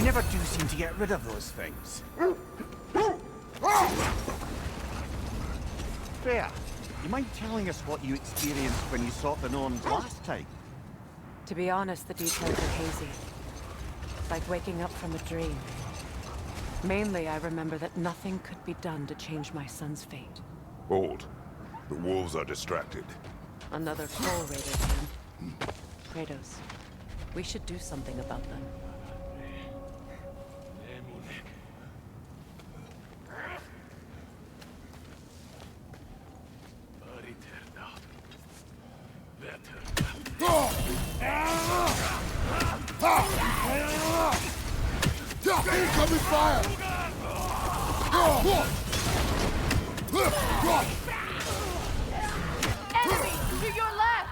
You never do seem to get rid of those things. Fair. You mind telling us what you experienced when you sought the norms last time? To be honest, the details are hazy. Like waking up from a dream. Mainly, I remember that nothing could be done to change my son's fate. Hold. The wolves are distracted. Another Coal Raider camp. Kratos, we should do something about them. Incoming fire! Enemy to your left!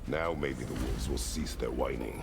Now maybe the wolves will cease their whining.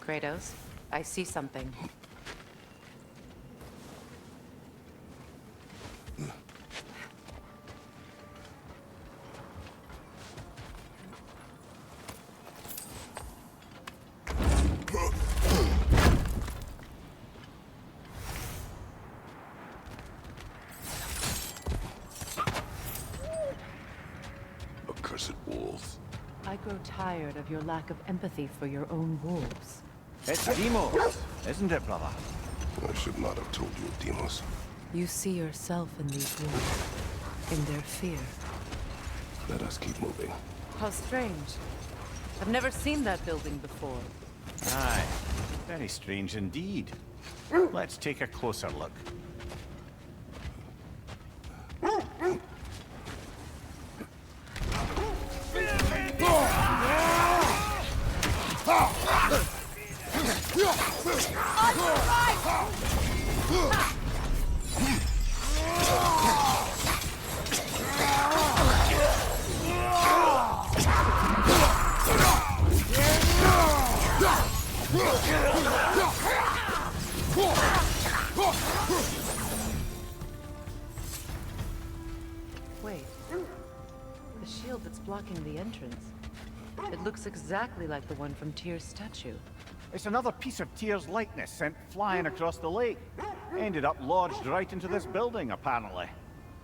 Kratos, I see something. Accursed wolves. I grow tired of your lack of empathy for your own wolves. It's Demos, isn't it, brother? I should not have told you of Demos. You see yourself in these wolves, in their fear. Let us keep moving. How strange. I've never seen that building before. Aye, very strange indeed. Let's take a closer look. Wait. The shield that's blocking the entrance. It looks exactly like the one from Tyr's statue. It's another piece of Tyr's likeness sent flying across the lake. Ended up lodged right into this building, apparently.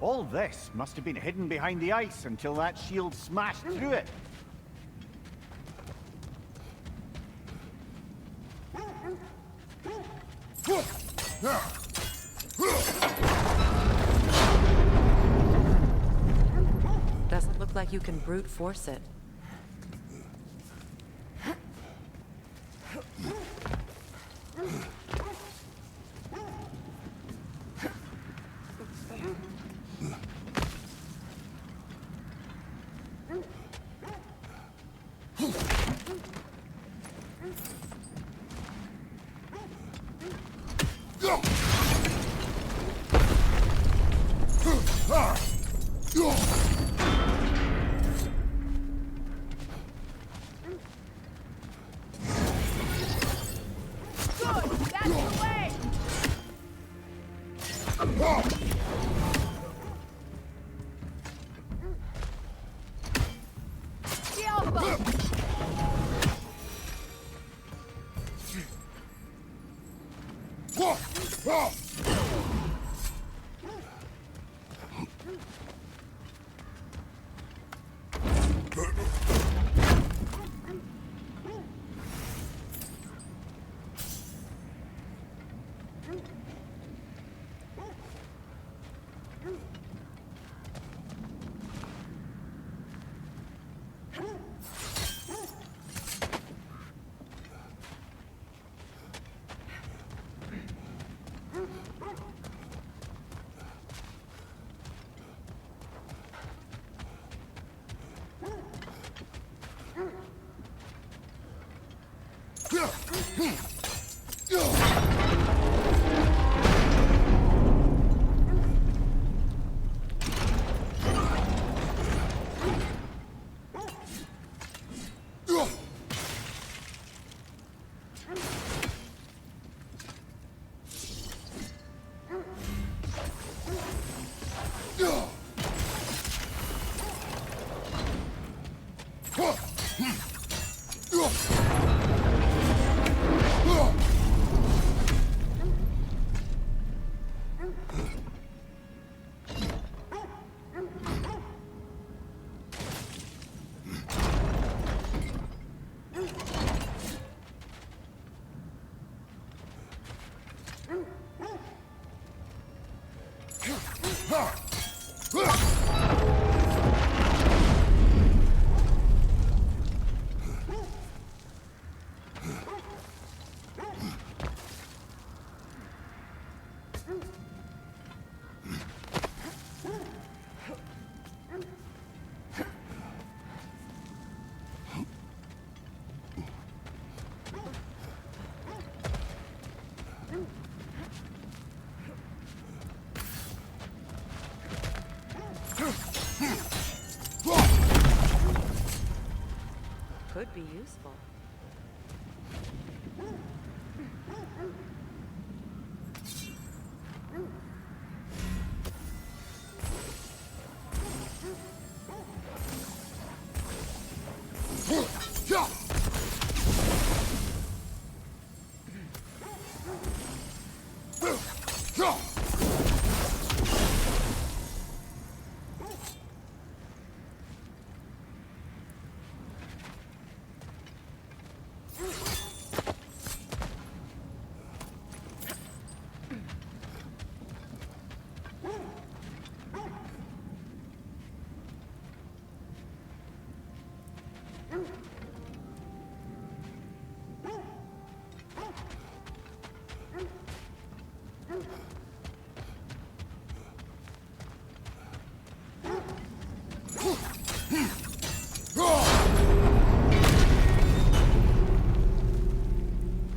All this must have been hidden behind the ice until that shield smashed through it. Doesn't look like you can brute force it. Could be useful.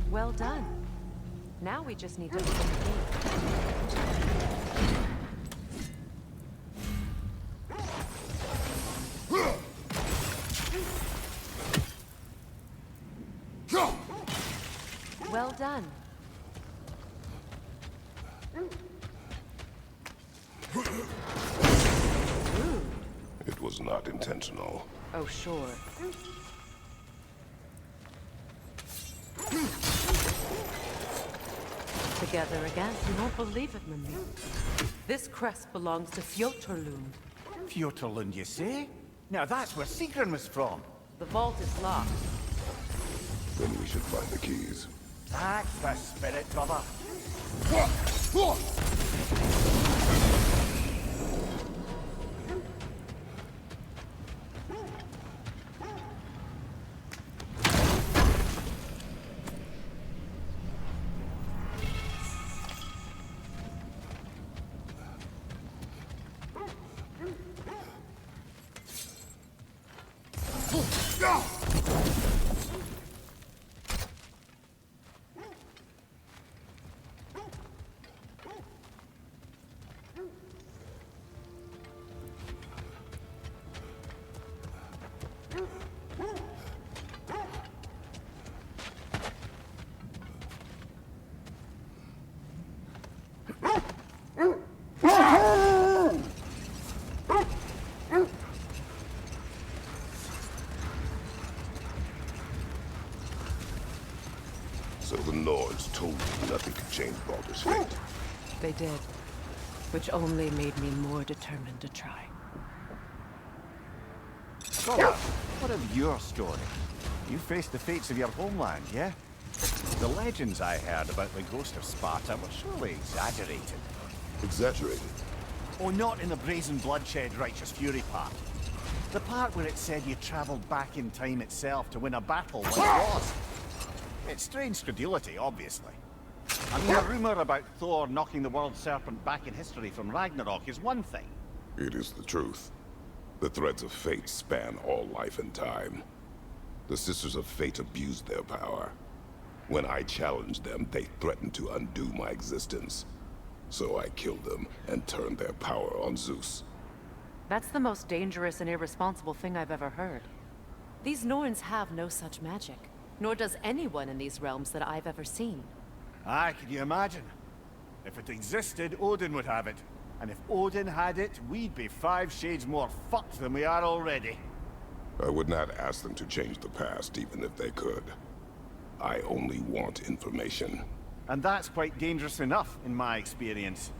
Well done. Now we just need to open the gate. Well done. It was not intentional. Oh, sure. Together again. You won't believe it, Mimi. This crest belongs to Fjotorlund. Fjotorlund, you say? Now that's where Sigrun was from. The vault is locked. Then we should find the keys. That's the spirit, brother. So the Nords told you nothing could change Baldur's fate. They did. Which only made me more determined to try. Brother, what of your story? You faced the fates of your homeland, yeah? The legends I heard about the ghost of Sparta were surely exaggerated. Exaggerated? Oh, not in the brazen bloodshed righteous fury part. The part where it said you traveled back in time itself to win a battle when it lost. It's strange credulity, obviously. I mean, a rumor about Thor knocking the world serpent back in history from Ragnarok is one thing. It is the truth. The threads of fate span all life and time. The Sisters of Fate abused their power. When I challenged them, they threatened to undo my existence. So I killed them and turned their power on Zeus. That's the most dangerous and irresponsible thing I've ever heard. These Norns have no such magic, nor does anyone in these realms that I've ever seen. Aye, can you imagine? If it existed, Odin would have it. And if Odin had it, we'd be 5 shades more fucked than we are already. I would not ask them to change the past, even if they could. I only want information. And that's quite dangerous enough, in my experience.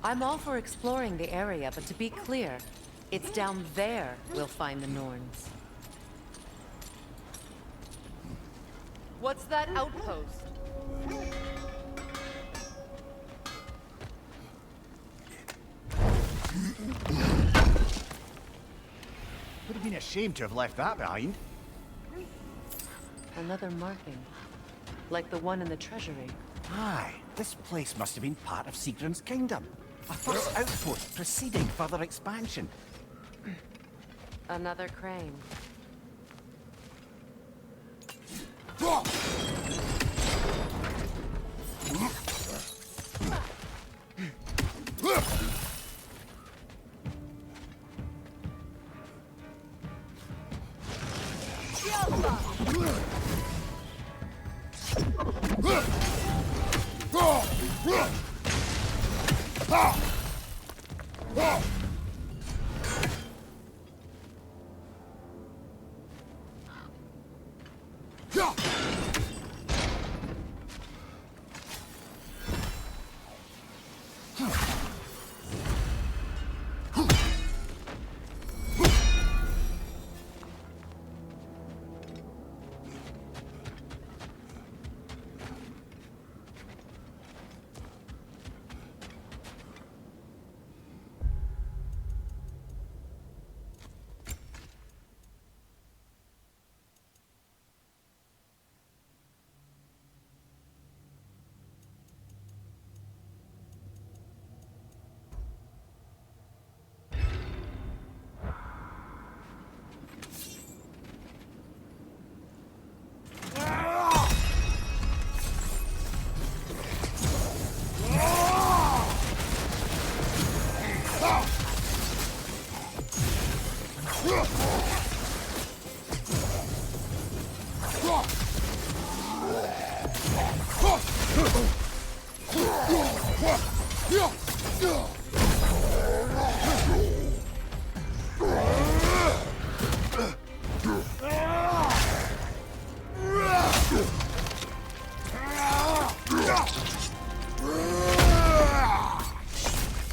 I'm all for exploring the area, but to be clear, it's down there we'll find the Norns. What's that outpost? Would have been a shame to have left that behind. Another marking, like the one in the treasury. Aye, this place must have been part of Sigrun's kingdom. A first outpost preceding further expansion. Another crane.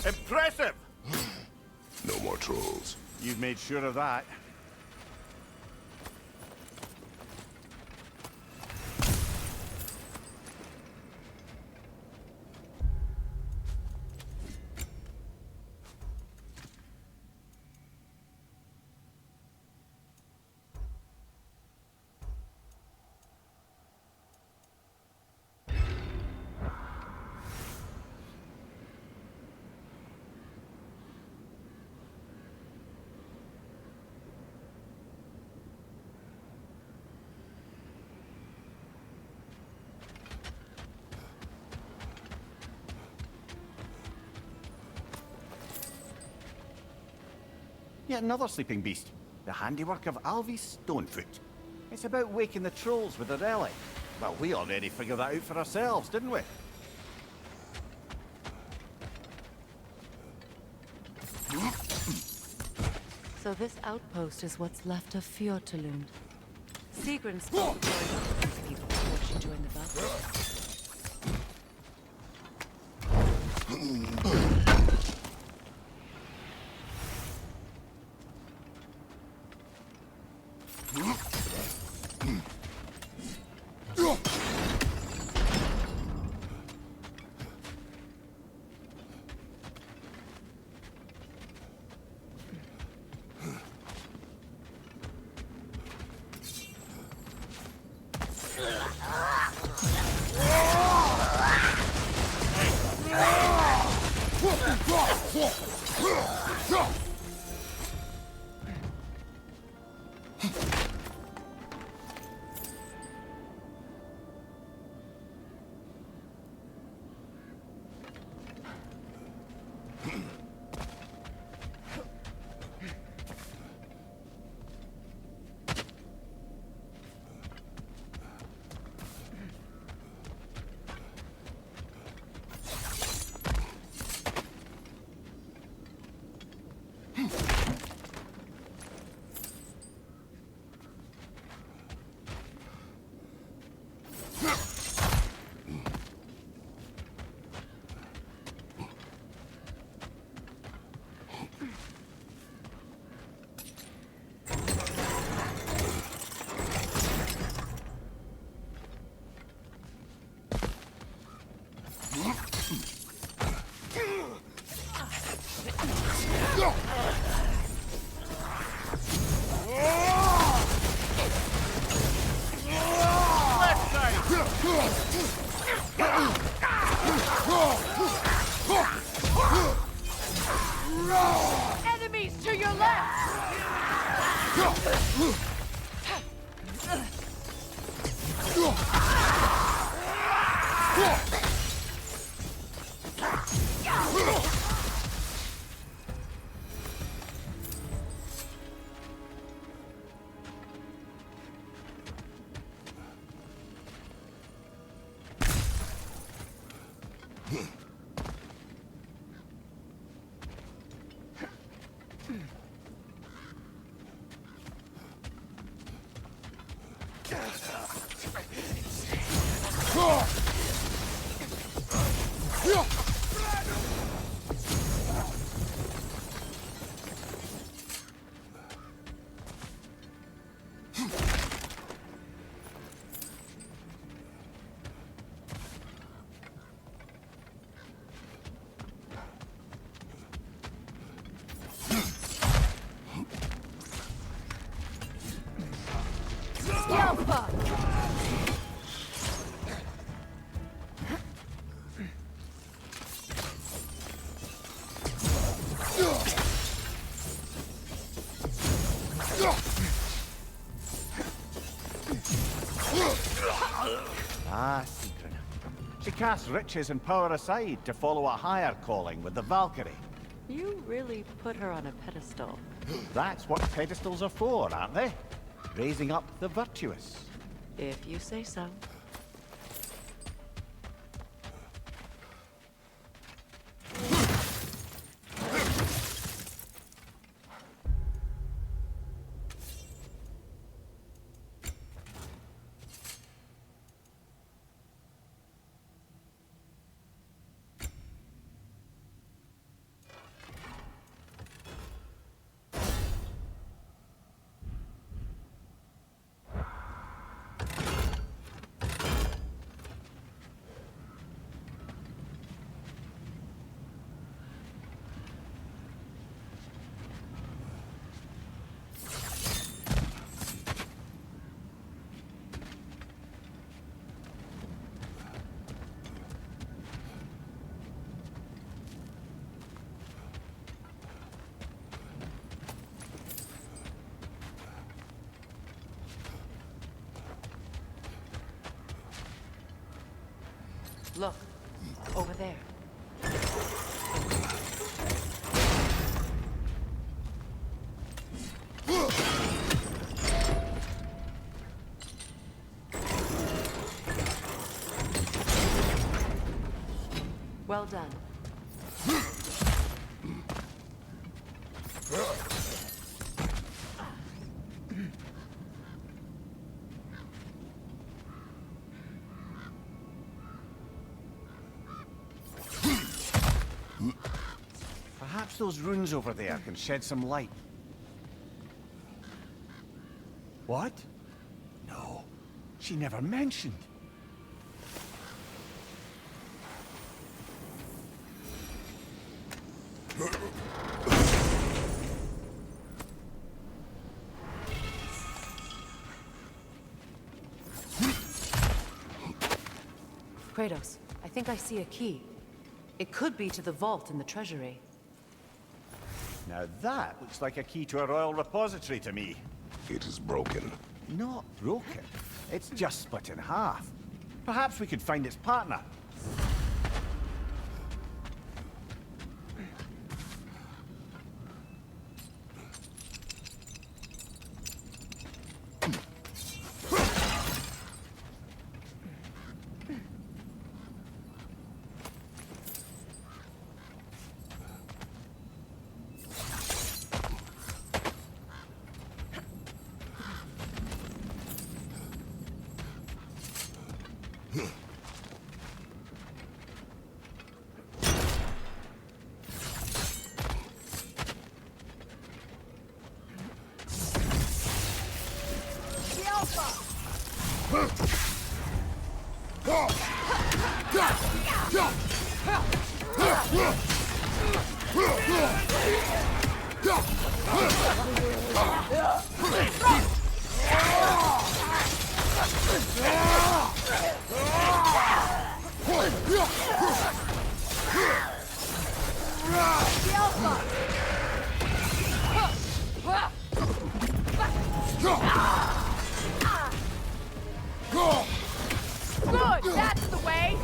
Impressive! No more trolls. You've made sure of that. Yet another sleeping beast. The handiwork of Alvis Stonefoot. It's about waking the trolls with a relic. Well, we already figured that out for ourselves, didn't we? So this outpost is what's left of Fjortulund. Sigrun spoke to these people before she joined the Valkyries. Enemies to your left! Yelpa! Ah, Sigrun. She casts riches and power aside to follow a higher calling with the Valkyrie. You really put her on a pedestal. That's what pedestals are for, aren't they? Raising up the virtuous. If you say so. Look, over there. Well done. Perhaps those runes over there can shed some light. What? No, she never mentioned. Kratos, I think I see a key. It could be to the vault in the treasury. Now that looks like a key to a royal repository to me. It is broken. Not broken. It's just split in half. Perhaps we could find its partner. Good, that's the way.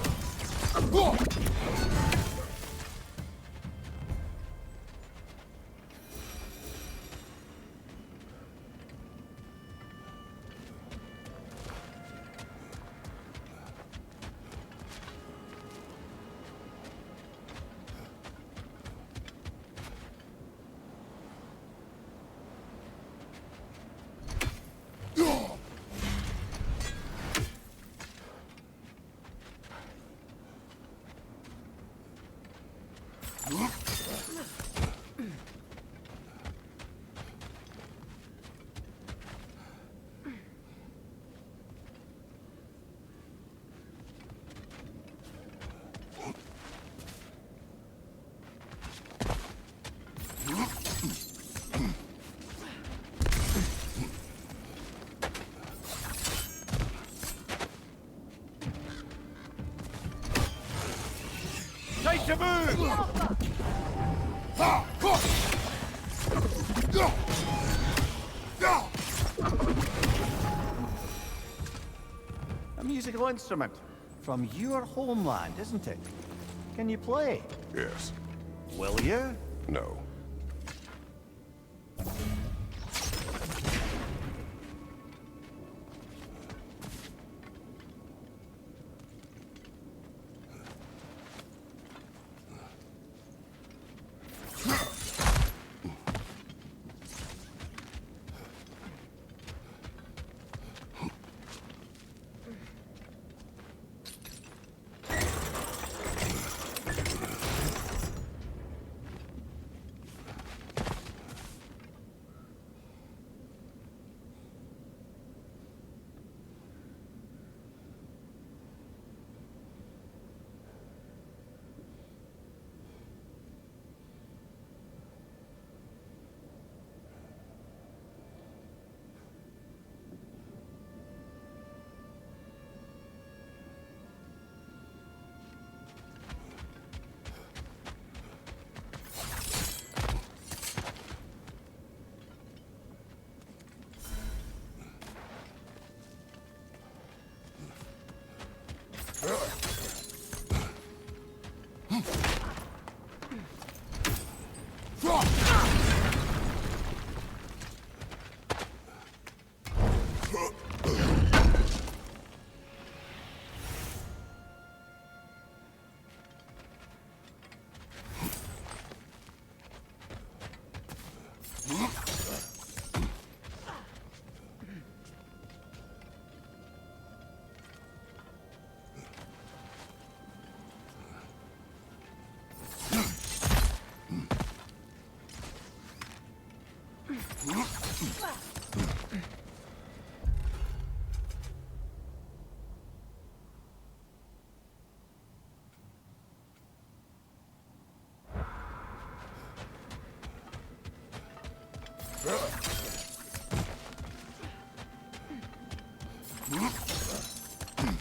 Time to move! A musical instrument. From your homeland, isn't it? Can you play? Yes. Will you? No.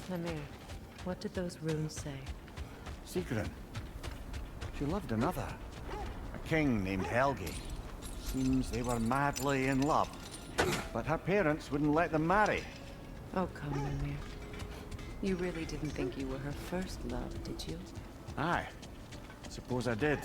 Mimir, what did those runes say? Sigrun. She loved another. A king named Helgi. Seems they were madly in love. But her parents wouldn't let them marry. Oh, come, Mimir. You really didn't think you were her first love, did you? Aye. Suppose I did.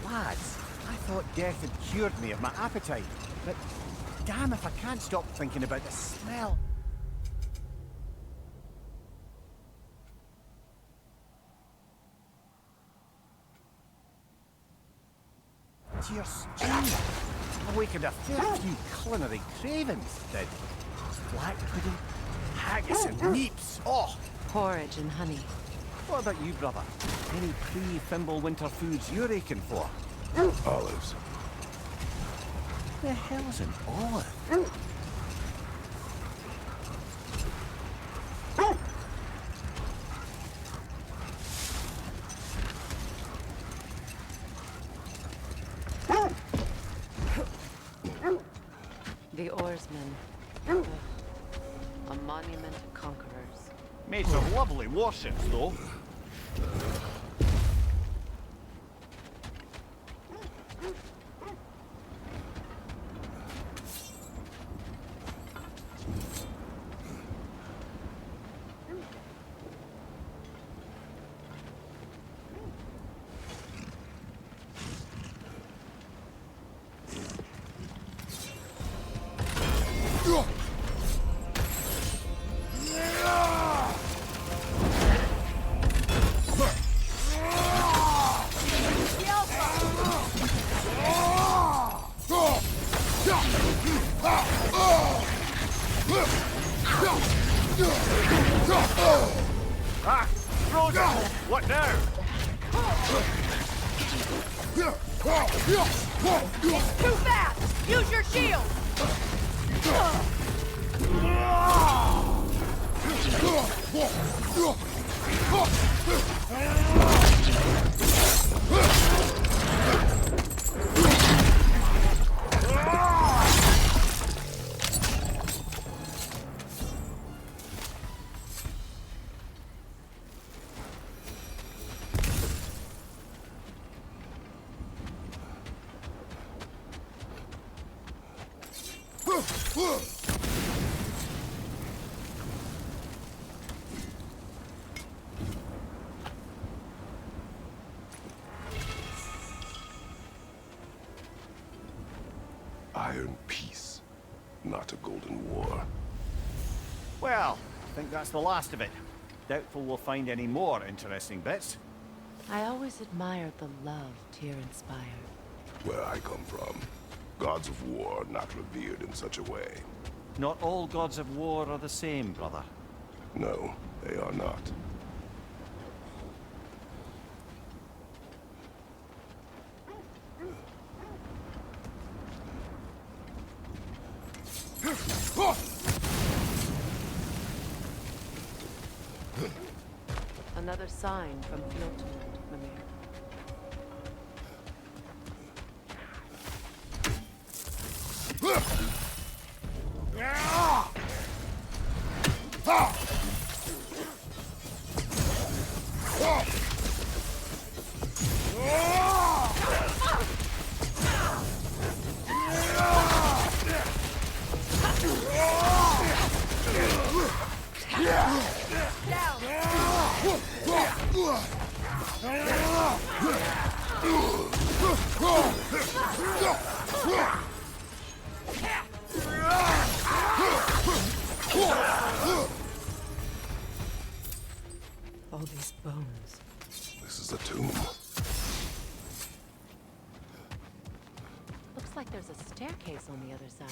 Lads, I thought death had cured me of my appetite, but damn if I can't stop thinking about the smell. Dear stew, awakened a fair few culinary cravings, did. Black pudding, haggis and neeps, oh! Porridge and honey. What about you, brother? Any pre-Fimble winter foods you're aching for? Olives. The hell's an olive? The oarsmen. Ugh. A monument of conquerors. Made some lovely warships, though. Ah! Frozen! What now? Too fast! Use your shield! Iron peace, not a golden war. Well, I think that's the last of it. Doubtful we'll find any more interesting bits. I always admired the love Tyr inspired. Where I come from, gods of war are not revered in such a way. Not all gods of war are the same, brother. No, they are not. Another sign from Jotunheim, Mimir. All these bones. This is a tomb. Looks like there's a staircase on the other side.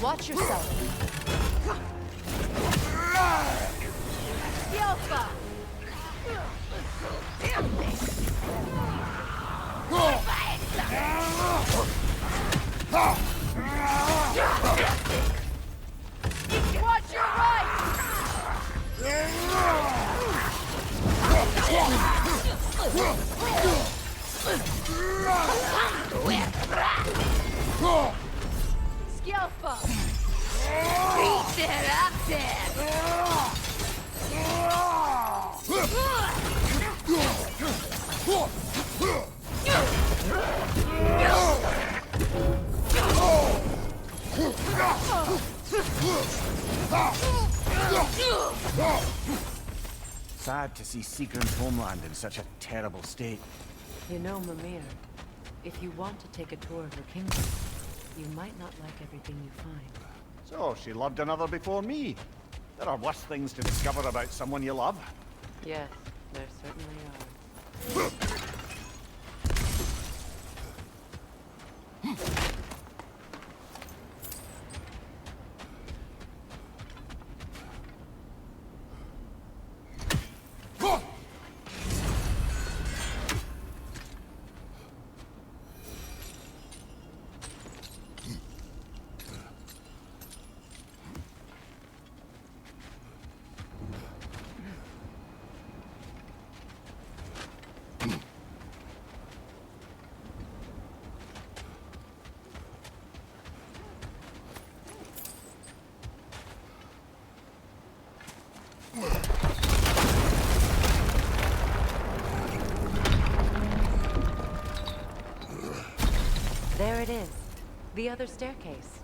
Watch yourself. Yelpa! Watch your right! Skjelpa! Beat it up there! Sad to see Seagram's homeland in such a terrible state. You know, Mimir, if you want to take a tour of her kingdom, you might not like everything you find. So, she loved another before me. There are worse things to discover about someone you love. Yes, there certainly are. There it is. The other staircase.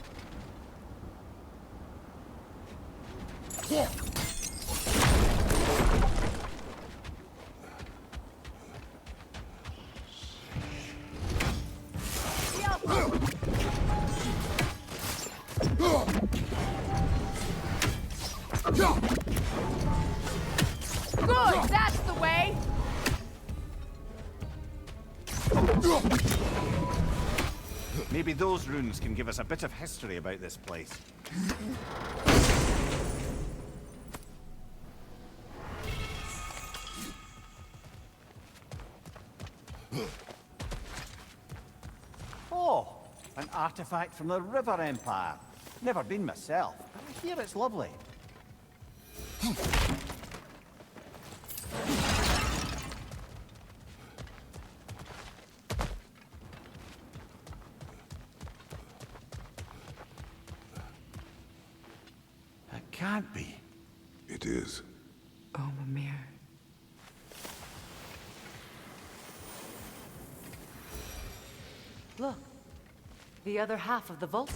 Good, that's the way! Maybe those runes can give us a bit of history about this place. Oh, an artifact from the River Empire. Never been myself, but I hear it's lovely. It can't be. It is. Oh, Mimir. Look. The other half of the vault.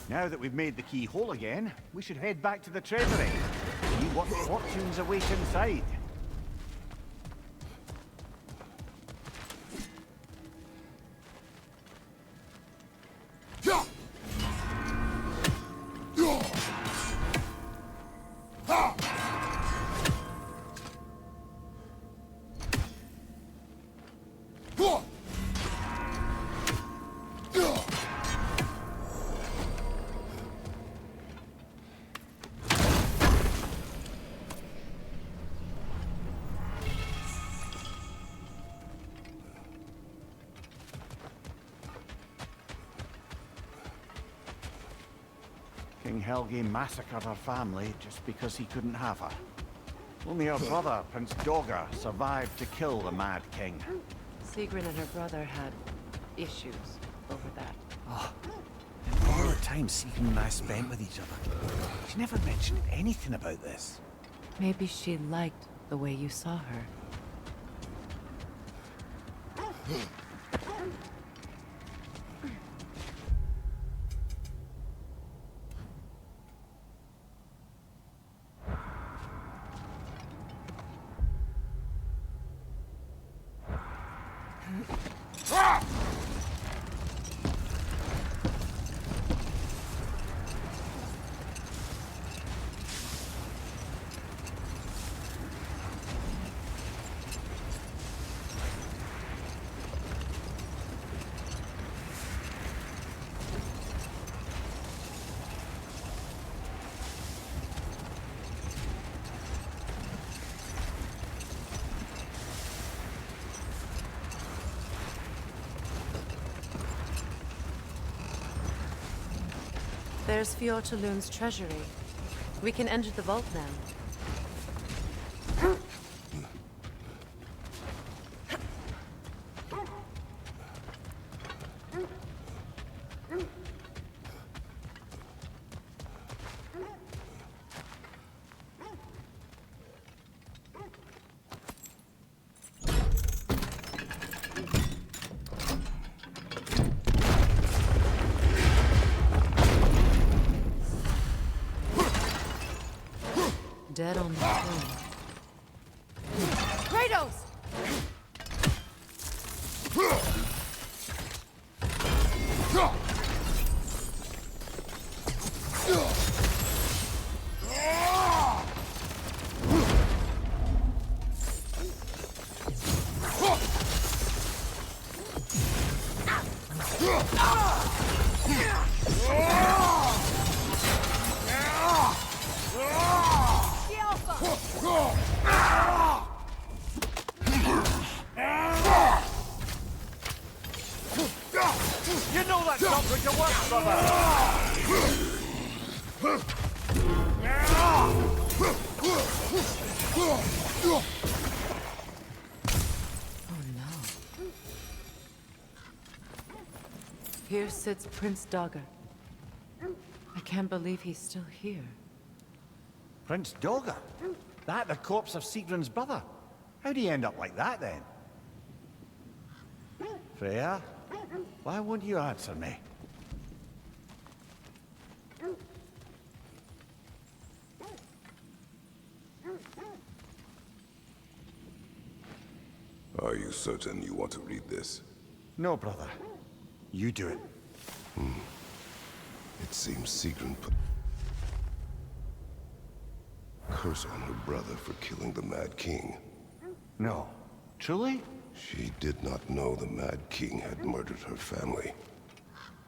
Now that we've made the key whole again, we should head back to the treasury. See what fortunes await inside. King Helgi massacred her family just because he couldn't have her. Only her brother, Prince Dogger, survived to kill the Mad King. Sigrun and her brother had issues over that. All the time Sigrun and I spent with each other, she never mentioned anything about this. Maybe she liked the way you saw her. There's Fjortulun's treasury. We can enter the vault now. Dead on the throne. Kratos! You know that's not going to work, brother! Oh no. Here sits Prince Dogger. I can't believe he's still here. Prince Dogger? That the corpse of Sigrun's brother? How'd he end up like that, then? Freya? Why won't you answer me? Are you certain you want to read this? No, brother. You do it. It seems Sigrun put a curse on her brother for killing the Mad King. No. Truly? She did not know the Mad King had murdered her family.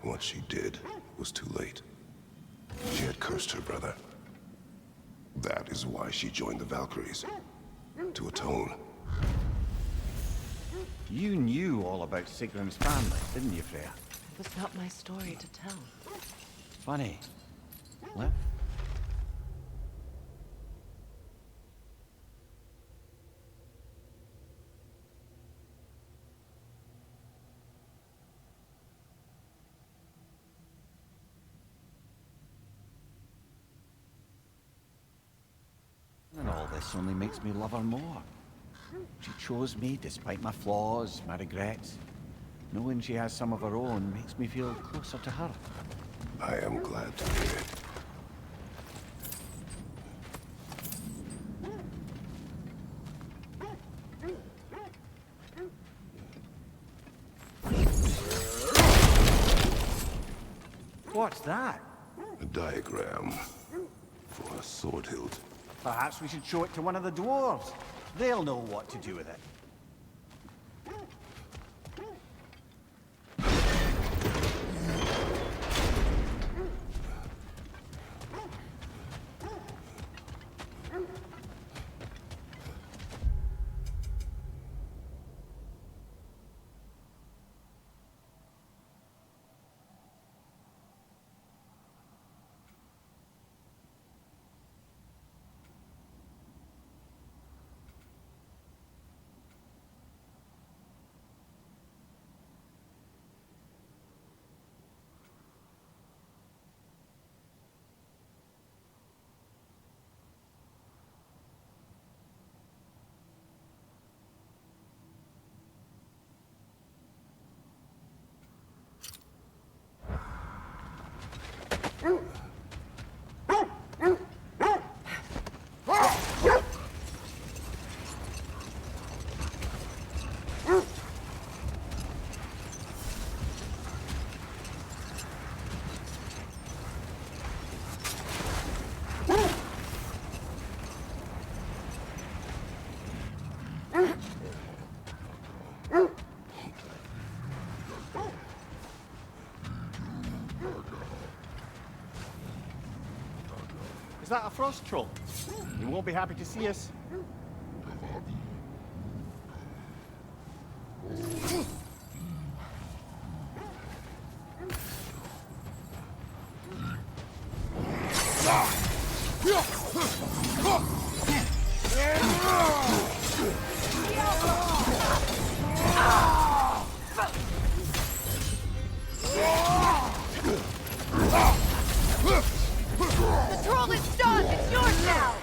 Once she did, it was too late. She had cursed her brother. That is why she joined the Valkyries. To atone. You knew all about Sigrun's family, didn't you, Freya? It was not my story to tell. Funny. What? And all this only makes me love her more. She chose me despite my flaws, my regrets. Knowing she has some of her own makes me feel closer to her. I am glad to hear it. What's that? A diagram for a sword hilt. Perhaps we should show it to one of the dwarves. They'll know what to do with it. that a frost troll? He won't be happy to see us. The troll is done! It's yours now!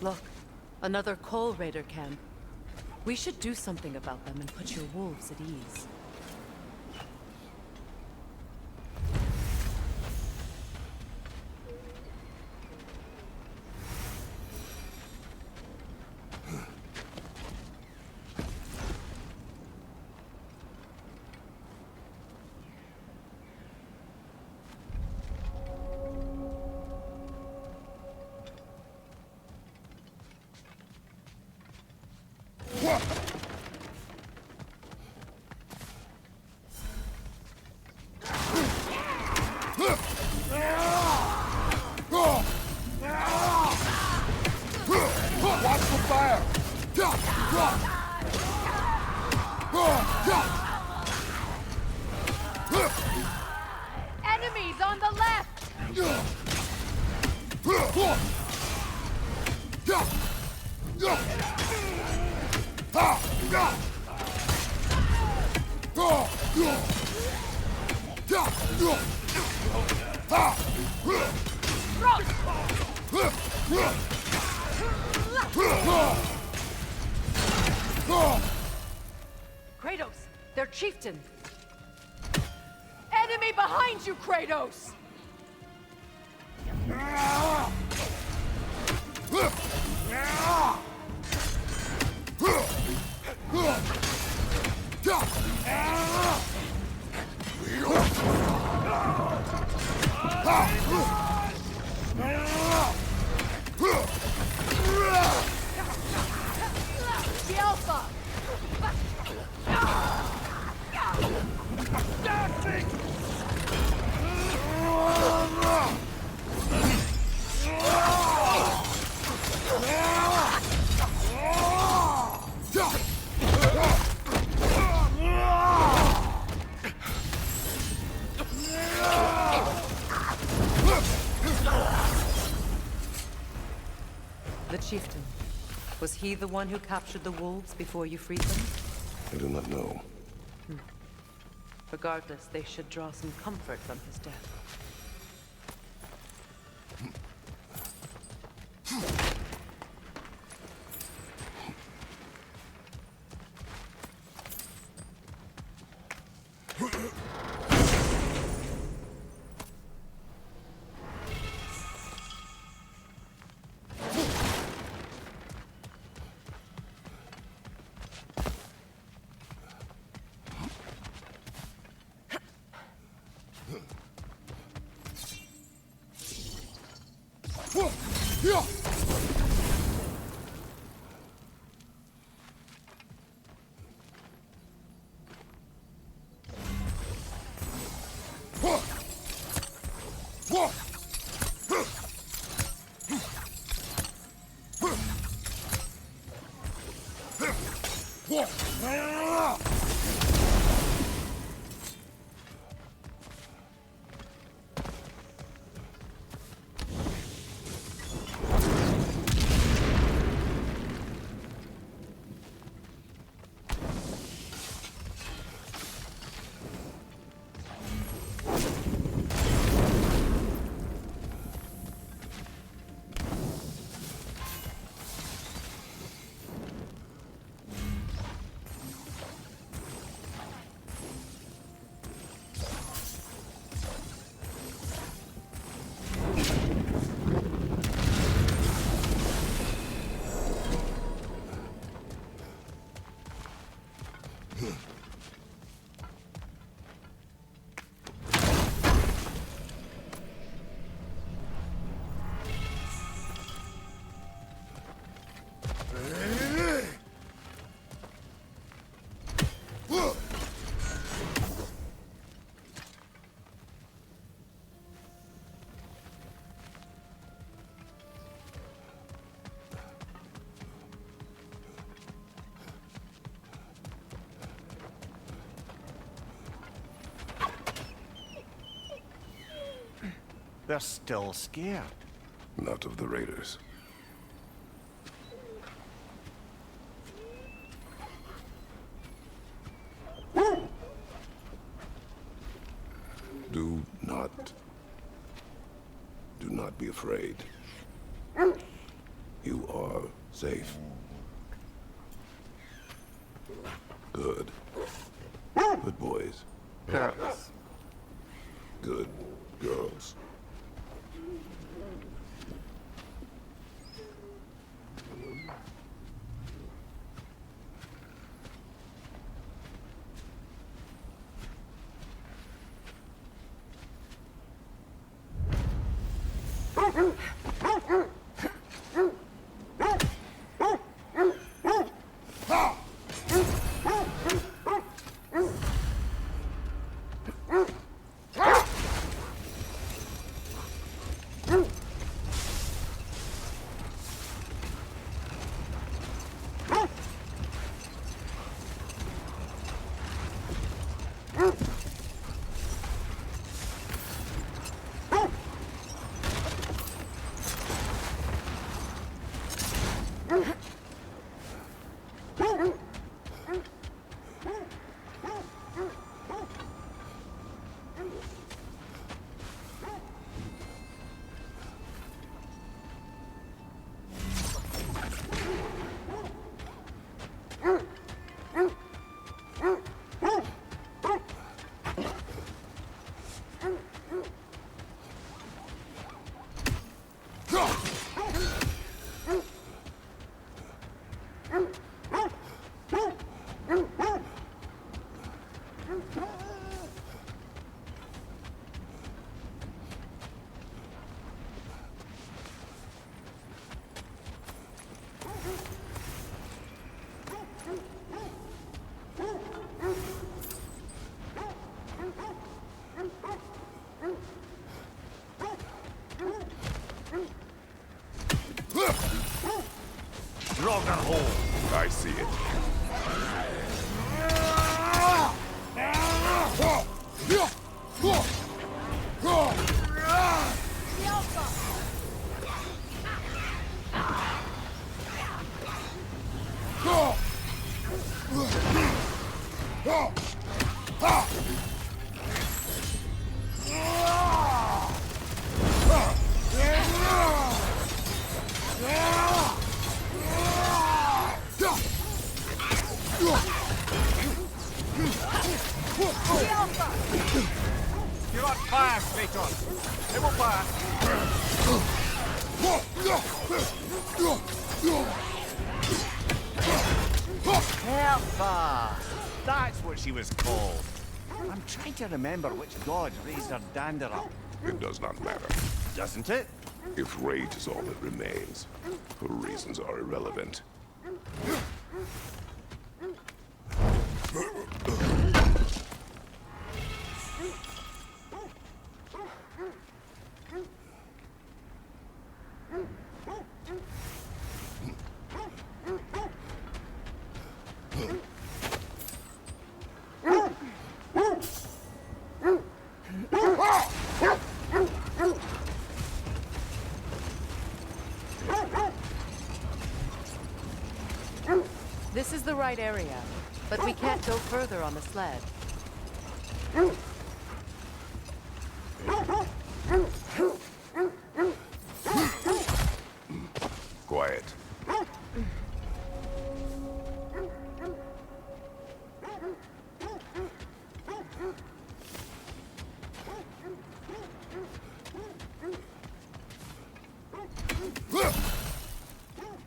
Look, another Coal Raider camp. We should do something about them and put your wolves at ease. Watch the fire! Enemies on the left! Kratos! Their chieftain! Enemy behind you, Kratos! The Alpha! The chieftain. Was he the one who captured the wolves before you freed them? I do not know. Regardless, they should draw some comfort from his death. They're still scared. Not of the raiders. Do not be afraid. You are safe. Good. Good boys. Girls. Good girls. I see it. You're not fast, Kratos. It will pass. Hertha! That's what she was called. I'm trying to remember which god raised her dander up. It does not matter. Doesn't it? If rage is all that remains, her reasons are irrelevant. This is the right area, but we can't go further on the sled. Quiet.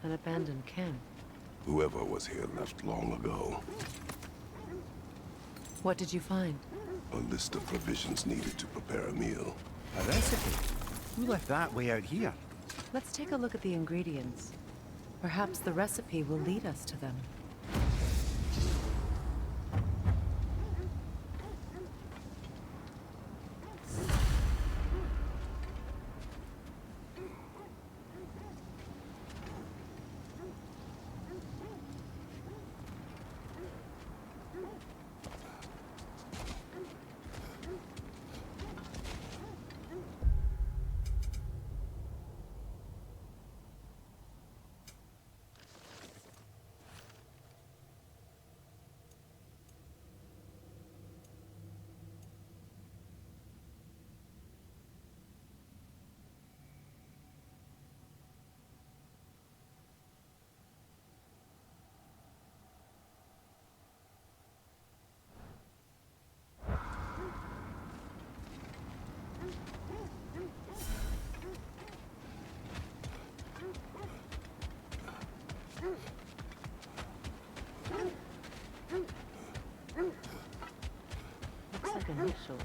An abandoned camp. Whoever was here left long ago. What did you find? A list of provisions needed to prepare a meal. A recipe? Who left that way out here? Let's take a look at the ingredients. Perhaps the recipe will lead us to them. Looks like initials.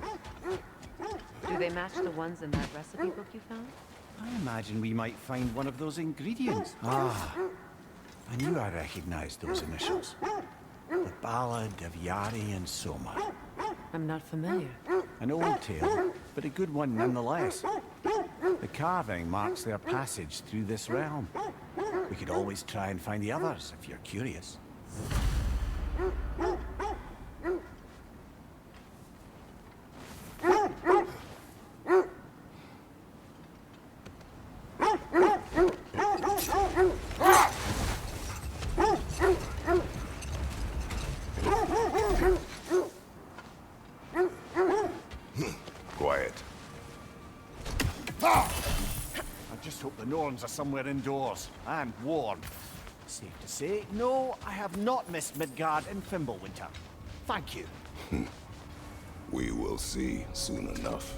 Do they match the ones in that recipe book you found? I imagine we might find one of those ingredients. Ah, I knew I recognized those initials. The Ballad of Yari and Soma. I'm not familiar. An old tale, but a good one nonetheless. The carving marks their passage through this realm. We could always try and find the others if you're curious. Quiet. I just hope the Norns are somewhere indoors and warm. Safe to say, no, I have not missed Midgard and Fimbulwinter. Thank you. We will see soon enough.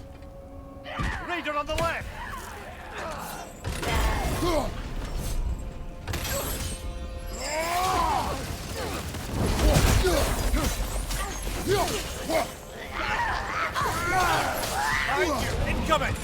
Raider on the left! Behind you! Incoming!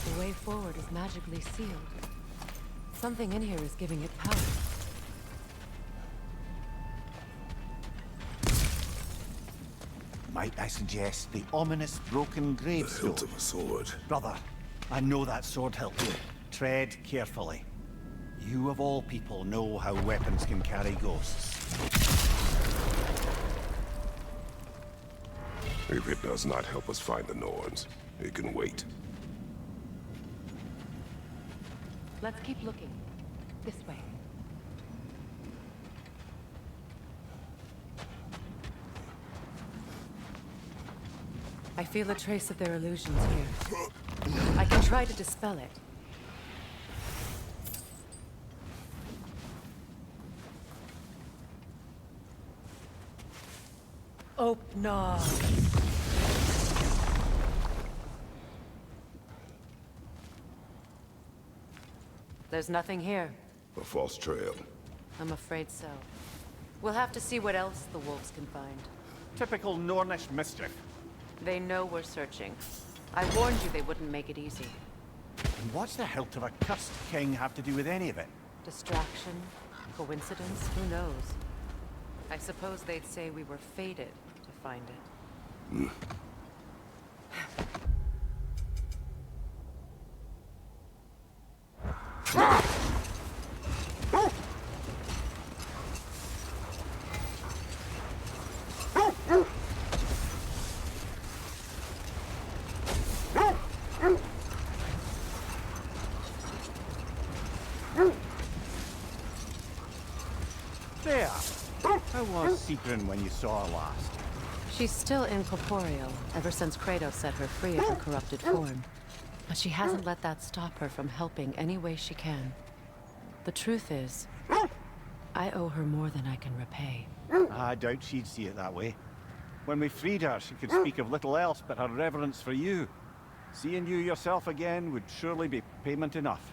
The way forward is magically sealed. Something in here is giving it power. Might I suggest the ominous broken The gravestone? hilt of a sword. Brother, I know that sword hilt. Tread carefully. You of all people know how weapons can carry ghosts. If it does not help us find the Norns, it can wait. Let's keep looking. This way. I feel a trace of their illusions here. I can try to dispel it. No. There's nothing here. A false trail. I'm afraid so. We'll have to see what else the wolves can find. Typical Nornish mischief. They know we're searching. I warned you they wouldn't make it easy. And what's the hilt of a cursed king have to do with any of it? Distraction? Coincidence? Who knows? I suppose they'd say we were fated to find it. There! How was Sigrun when you saw her last? She's still incorporeal, ever since Kratos set her free of her corrupted form. But she hasn't let that stop her from helping any way she can. The truth is, I owe her more than I can repay. I doubt she'd see it that way. When we freed her, she could speak of little else but her reverence for you. Seeing you yourself again would surely be payment enough.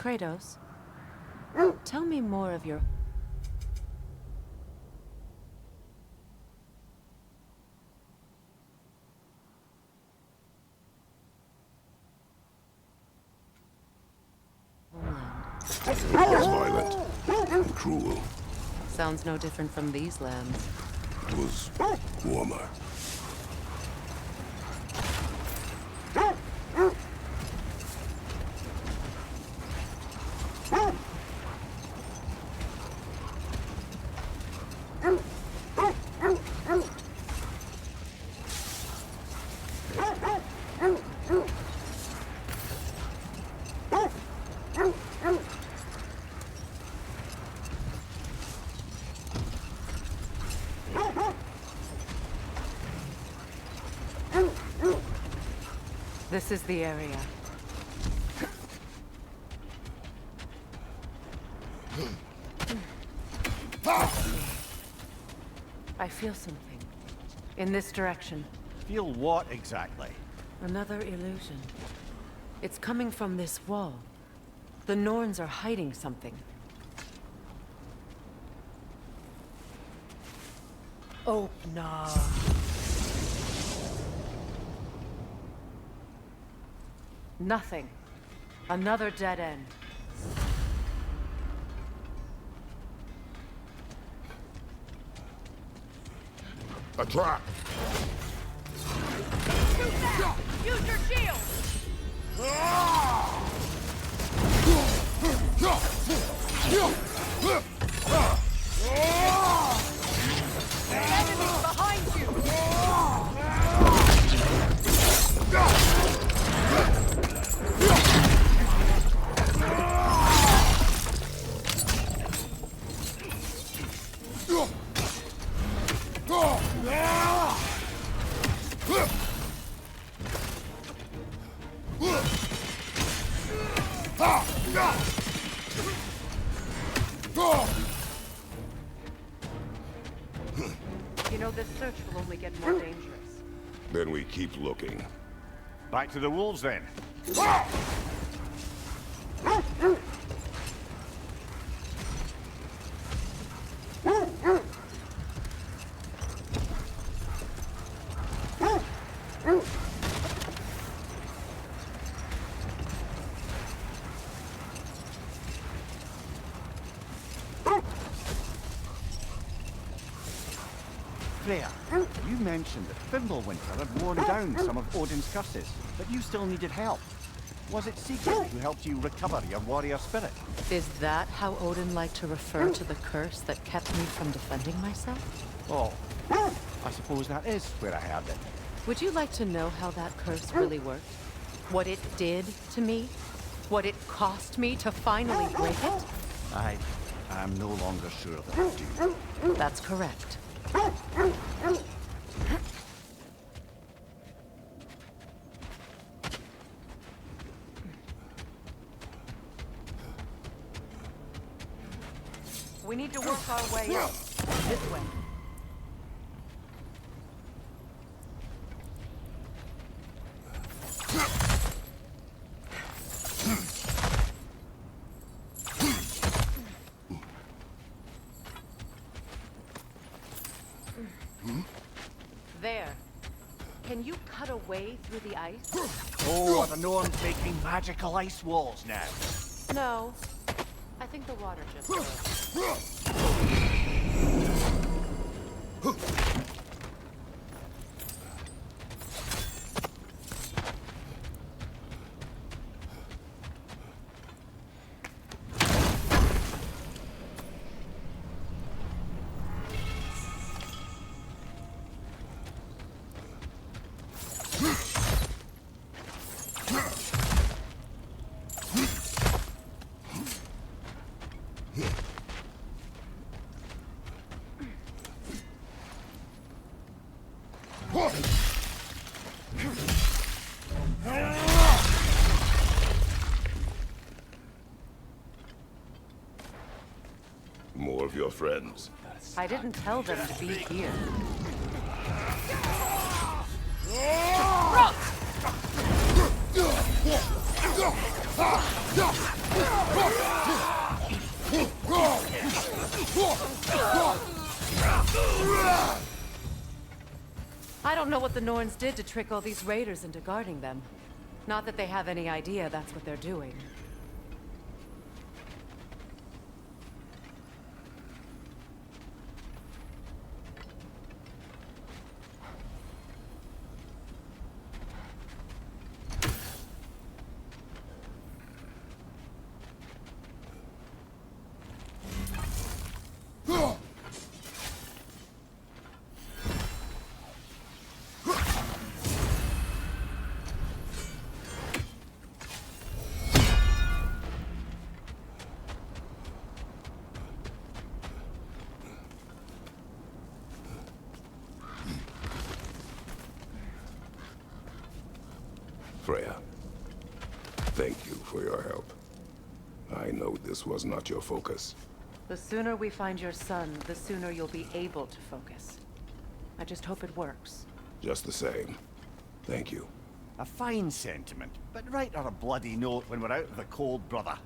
Kratos, tell me more of your... It was violent and cruel. Sounds no different from these lands. It was warmer. This is the area. I feel something. In this direction. Feel what exactly? Another illusion. It's coming from this wall. The Norns are hiding something. Opener. Nothing. Another dead end. A trap! Too fast! Use your shield! The enemy's behind you! You know, this search will only get more dangerous. Then we keep looking. Back to the wolves then. Freya, you mentioned that Fimbulwinter had worn down some of Odin's curses, but you still needed help. Was it Sigurd who helped you recover your warrior spirit? Is that how Odin liked to refer to the curse that kept me from defending myself? Oh, I suppose that is where I heard it. Would you like to know how that curse really worked? What it did to me? What it cost me to finally break it? I am no longer sure that I do. That's correct. We need to work our way out. This way. There. Can you cut a way through the ice? Oh, are the Norns making magical ice walls now? No. I think the water just broke. of your friends. I didn't tell them to be here. I don't know what the Norns did to trick all these raiders into guarding them. Not that they have any idea that's what they're doing. Freya, thank you for your help. I know this was not your focus. The sooner we find your son, the sooner you'll be able to focus. I just hope it works. Just the same, thank you. A fine sentiment, but write her a bloody note when we're out of the cold, brother.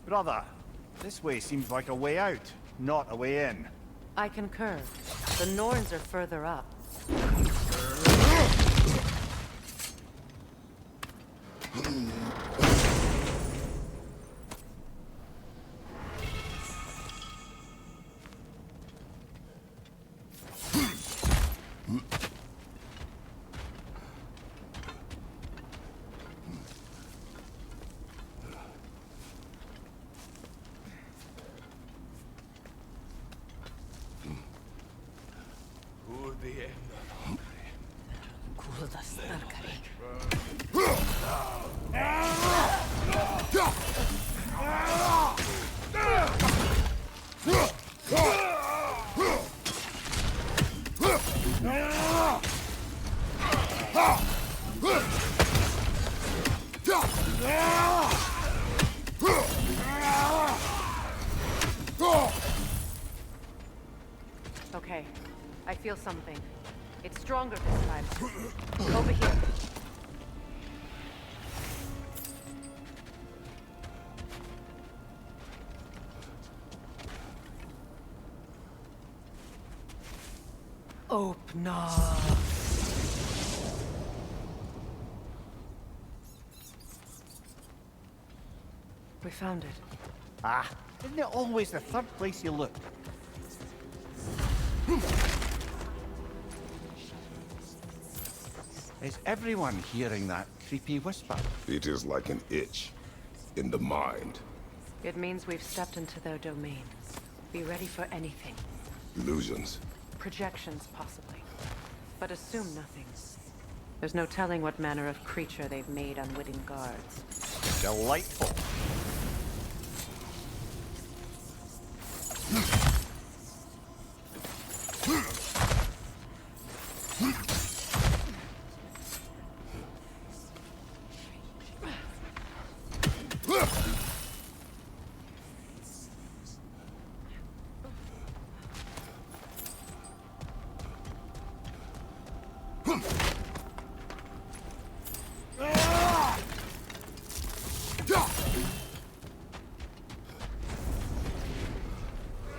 Brother, this way seems like a way out, not a way in. I concur. The Norns are further up. Okay, I feel something. It's stronger this time. Over here. Open up. We found it. Ah, isn't it always the third place you look? Is everyone hearing that creepy whisper? It is like an itch in the mind. It means we've stepped into their domain. Be ready for anything. Illusions. Projections, possibly. But assume nothing. There's no telling what manner of creature they've made unwitting guards. Delightful.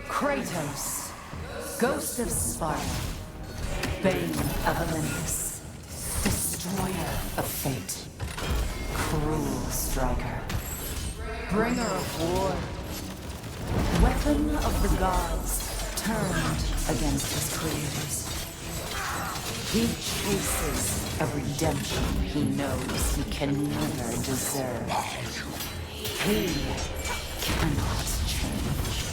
Kratos, Ghost of Sparta, Bane of Olympus, Destroyer of Fate, Cruel Striker, Bringer of War, Weapon of the Gods, turned against his creators. He chases a redemption he knows he can never deserve. He cannot change.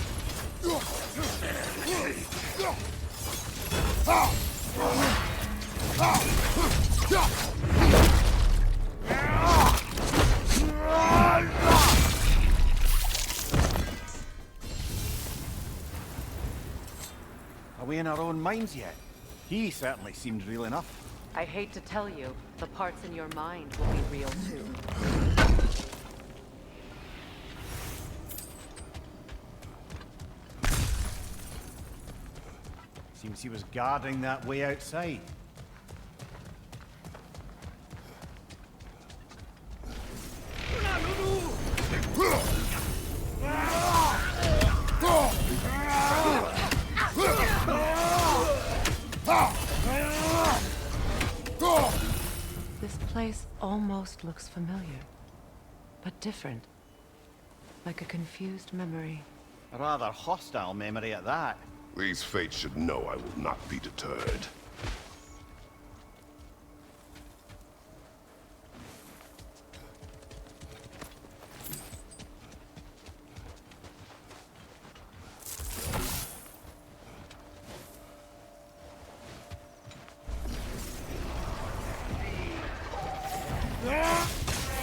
away in our own minds yet. He certainly seemed real enough. I hate to tell you, the parts in your mind will be real too. Seems he was guarding that way outside. This place almost looks familiar, but different. Like a confused memory. A rather hostile memory at that. These fates should know I will not be deterred.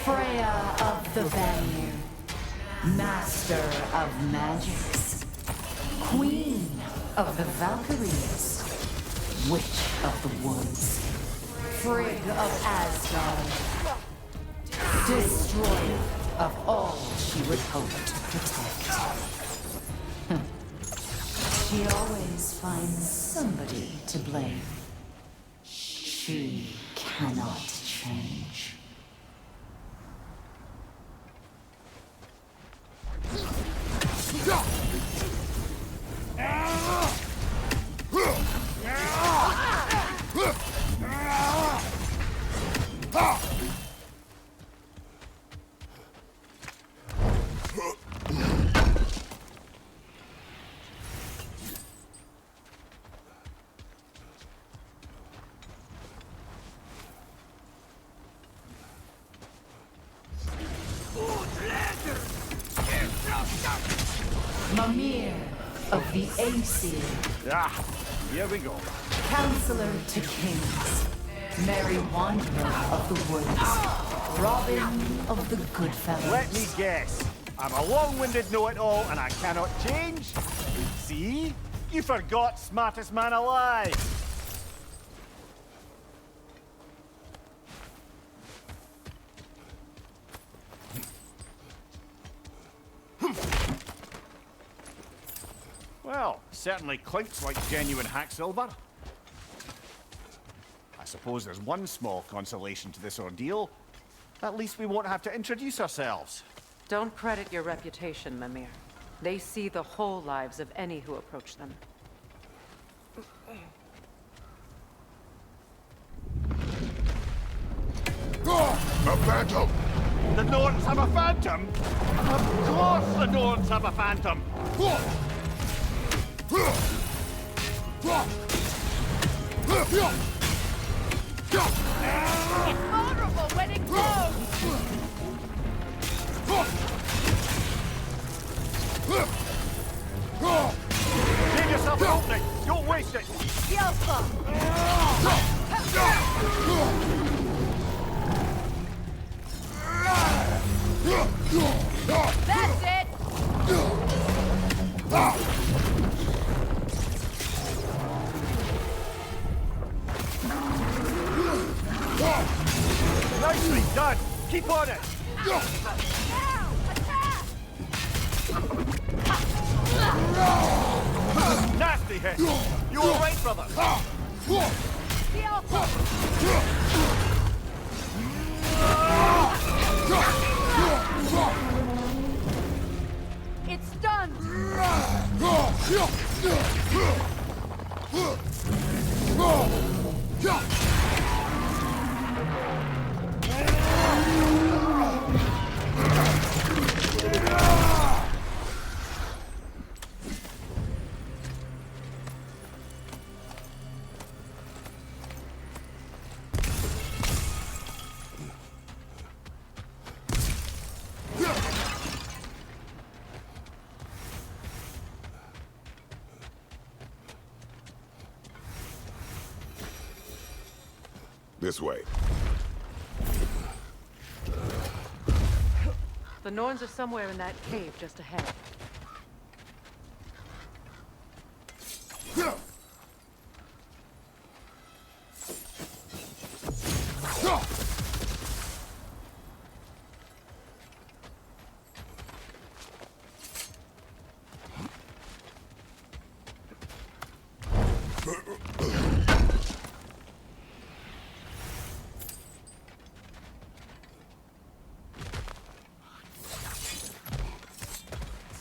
Freya of the Vanir, Master of Magics, Queen of the Valkyries, Witch of the Woods, Frigg of Asgard, Destroyer of all she would hope to protect. She always finds somebody to blame. She cannot change. Mimir of the Aesir, Ah, here we go. Counselor to Kings, Merry Wanderer of the Woods, Robin of the Goodfellows. Let me guess. I'm a long-winded know-it-all and I cannot change? See? You forgot smartest man alive. Well, certainly clinks like genuine hack silver. I suppose there's one small consolation to this ordeal. At least we won't have to introduce ourselves. Don't credit your reputation, Mimir. They see the whole lives of any who approach them. A phantom! The Norns have a phantom? Of course the Norns have a phantom! It's vulnerable when it grows! Give yourself an opening! Don't waste it! Yelpa! That's it! Nicely done! Keep on it! Now! Attack! Nasty hit! You alright, brother? Yelpa! It's done! This way. The Norns are somewhere in that cave just ahead.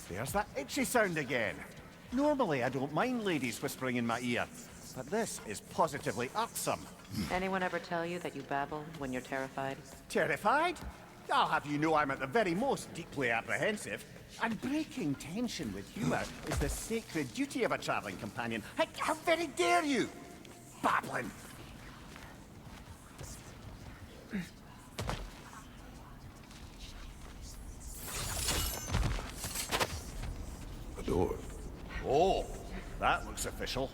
There's that itchy sound again. Normally, I don't mind ladies whispering in my ear, but this is positively irksome. Anyone ever tell you that you babble when you're terrified? Terrified? I'll have you know I'm at the very most deeply apprehensive. And breaking tension with humor is the sacred duty of a traveling companion. How very dare you? Babbling. A door. Oh, that looks official.